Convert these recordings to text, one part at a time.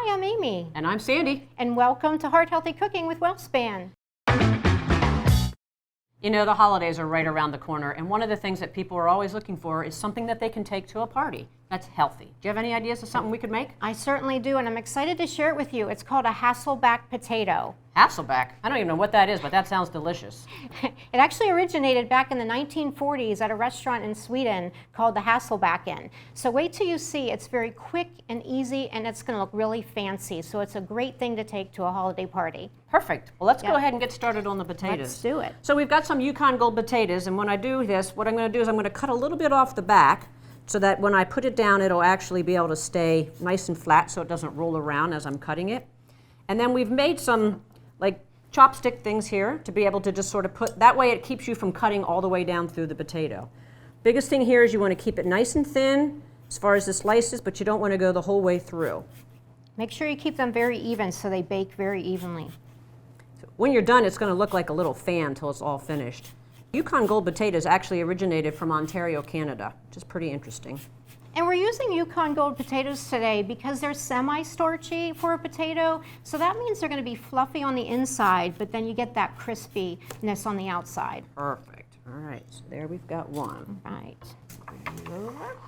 Hi, I'm Amy. And I'm Sandy. And welcome to Heart Healthy Cooking with WellSpan. You know, the holidays are right around the corner, and one of the things that people are always looking for is something that they can take to a party that's healthy. Do you have any ideas of something we could make? I certainly do, and I'm excited to share it with you. It's called a Hasselback potato. Hasselback? I don't even know what that is, but that sounds delicious. It actually originated back in the 1940s at a restaurant in Sweden called the Hasselback Inn. So wait till you see. It's very quick and easy, and it's going to look really fancy. So it's a great thing to take to a holiday party. Perfect. Well, let's go ahead and get started on the potatoes. Let's do it. So we've got some Yukon Gold potatoes, and when I do this, what I'm going to do is I'm going to cut a little bit off the back so that when I put it down, it'll actually be able to stay nice and flat so it doesn't roll around as I'm cutting it. And then we've made some like chopstick things here to be able to just sort of put, that way it keeps you from cutting all the way down through the potato. Biggest thing here is you want to keep it nice and thin as far as the slices, but you don't want to go the whole way through. Make sure you keep them very even so they bake very evenly. So when you're done, it's going to look like a little fan until it's all finished. Yukon Gold potatoes actually originated from Ontario, Canada, which is pretty interesting. And we're using Yukon Gold potatoes today because they're semi-starchy for a potato. So that means they're going to be fluffy on the inside, but then you get that crispiness on the outside. Perfect. All right, so there we've got one. Right.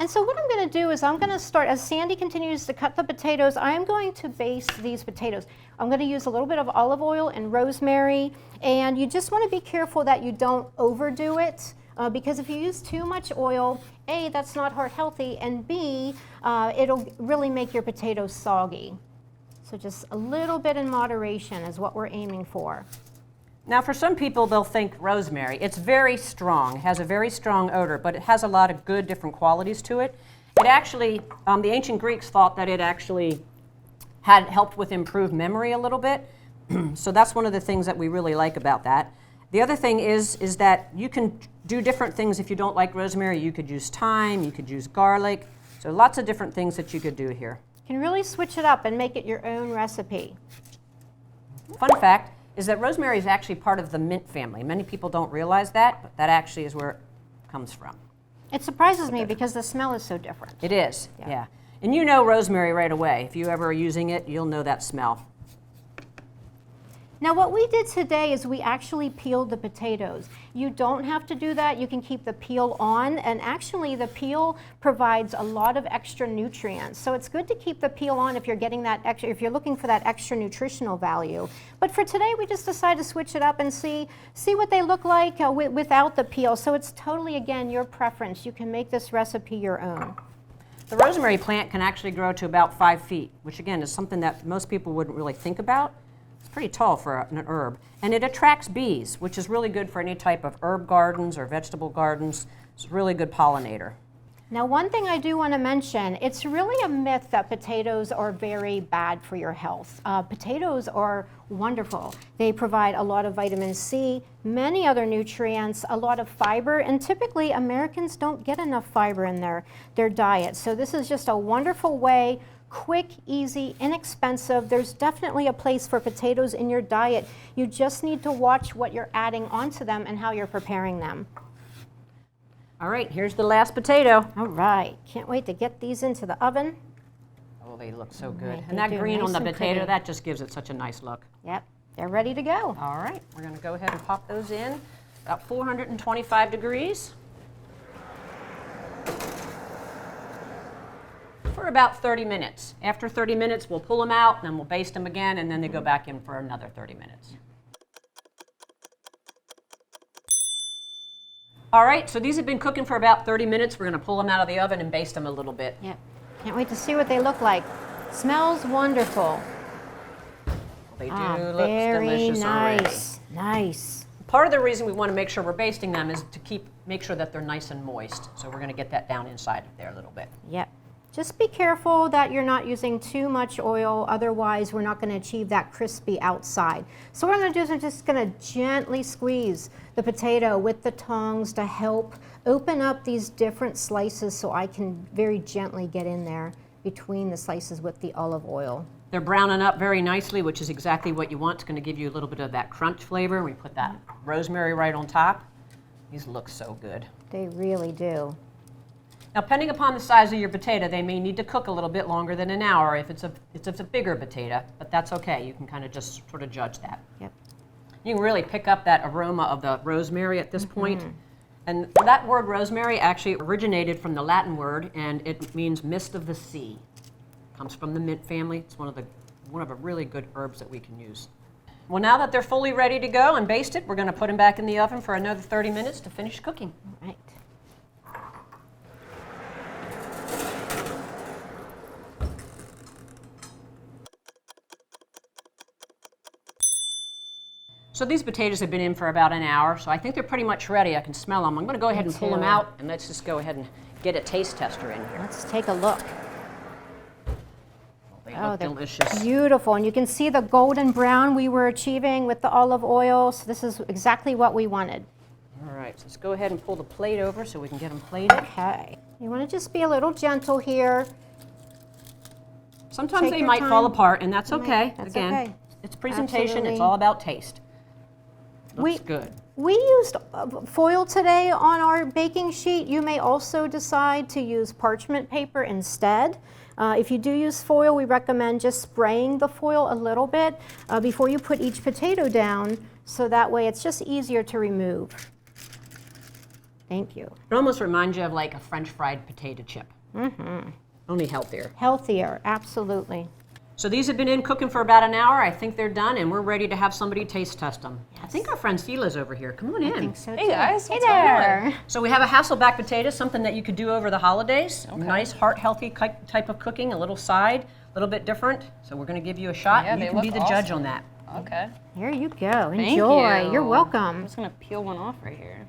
And so what I'm going to do is I'm going to start, as Sandy continues to cut the potatoes, I'm going to baste these potatoes. I'm going to use a little bit of olive oil and rosemary, and you just want to be careful that you don't overdo it, because if you use too much oil, A, that's not heart healthy, and B, it'll really make your potatoes soggy. So just a little bit in moderation is what we're aiming for. Now, for some people, they'll think rosemary. It's very strong, has a very strong odor, but it has a lot of good different qualities to it. It actually, the ancient Greeks thought that it actually had helped with improved memory a little bit. So that's one of the things that we really like about that. The other thing is that you can do different things if you don't like rosemary. You could use thyme, you could use garlic. So lots of different things that you could do here. You can really switch it up and make it your own recipe. Fun fact is that rosemary is actually part of the mint family. Many people don't realize that, but that actually is where it comes from. It surprises me because the smell is so different. It is, yeah. And you know rosemary right away. If you ever are using it, you'll know that smell. Now what we did today is we actually peeled the potatoes. You don't have to do that. You can keep the peel on, and actually the peel provides a lot of extra nutrients. So it's good to keep the peel on if you're getting that extra, if you're looking for that extra nutritional value. But for today we just decided to switch it up and see what they look like without the peel. So it's totally, again, your preference. You can make this recipe your own. The rosemary plant can actually grow to about 5 feet, which again is something that most people wouldn't really think about. It's pretty tall for an herb. And it attracts bees, which is really good for any type of herb gardens or vegetable gardens. It's a really good pollinator. Now, one thing I do want to mention, it's really a myth that potatoes are very bad for your health. Potatoes are wonderful. They provide a lot of vitamin C, many other nutrients, a lot of fiber, and typically Americans don't get enough fiber in their diet. So this is just a wonderful way. Quick, easy, inexpensive. There's definitely a place for potatoes in your diet. You just need to watch what you're adding onto them and how you're preparing them. All right, here's the last potato. All right, can't wait to get these into the oven. Oh, they look so good. Right, And that green nice on the and potato, pretty. that just gives it such a nice look. Yep, they're ready to go. All right, we're going to go ahead and pop those in. About 425 degrees. For about 30 minutes. After 30 minutes, we'll pull them out, and then we'll baste them again, and then they go back in for another 30 minutes. All right, so these have been cooking for about 30 minutes. We're going to pull them out of the oven and baste them a little bit. Yep, can't wait to see what they look like. Smells wonderful. They do look very delicious already. Nice. Part of the reason we want to make sure we're basting them is to make sure that they're nice and moist. So we're going to get that down inside of there a little bit. Yep. Just be careful that you're not using too much oil, otherwise we're not going to achieve that crispy outside. So what I'm going to do is I'm just going to gently squeeze the potato with the tongs to help open up these different slices so I can very gently get in there between the slices with the olive oil. They're browning up very nicely, which is exactly what you want. It's going to give you a little bit of that crunch flavor. We put that rosemary right on top. These look so good. They really do. Now, depending upon the size of your potato, they may need to cook a little bit longer than an hour if it's a bigger potato, but that's okay. You can kind of just sort of judge that. Yep. You can really pick up that aroma of the rosemary at this point. And that word rosemary actually originated from the Latin word, and it means mist of the sea. It comes from the mint family. It's one of the really good herbs that we can use. Well, now that they're fully ready to go and basted, we're going to put them back in the oven for another 30 minutes to finish cooking. All right. So these potatoes have been in for about an hour, so I think they're pretty much ready. I can smell them. I'm going to go ahead and pull them out, and let's just go ahead and get a taste tester in here. Let's take a look. They look delicious. Beautiful, and you can see the golden brown we were achieving with the olive oil, so this is exactly what we wanted. All right, so let's go ahead and pull the plate over so we can get them plated. Okay, you want to just be a little gentle here. Sometimes Take they your might fall time. apart, and that's okay. That's Again, okay. it's presentation. Absolutely. It's all about taste. Looks good. We used foil today on our baking sheet. You may also decide to use parchment paper instead. If you do use foil, we recommend just spraying the foil a little bit before you put each potato down, so that way it's just easier to remove. Thank you. It almost reminds you of like a French fried potato chip. Only healthier. Healthier, absolutely. So these have been in cooking for about an hour. I think they're done, and we're ready to have somebody taste test them. I think our friend Sela's over here. Come on in. I think so Hey too. guys, Hey what's going there. on? So we have a Hasselback potato, something that you could do over the holidays. Nice, heart-healthy type of cooking, a little side, a little bit different. So we're going to give you a shot, Yeah, and you they can be look the judge awesome. on that. Okay. Here you go. Thank Enjoy. you. You're I'm welcome. just gonna peel one off right here.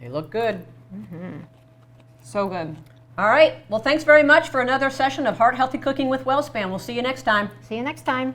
They look good. So good. All right. Well, thanks very much for another session of Heart Healthy Cooking with Wellspan. We'll see you next time. See you next time.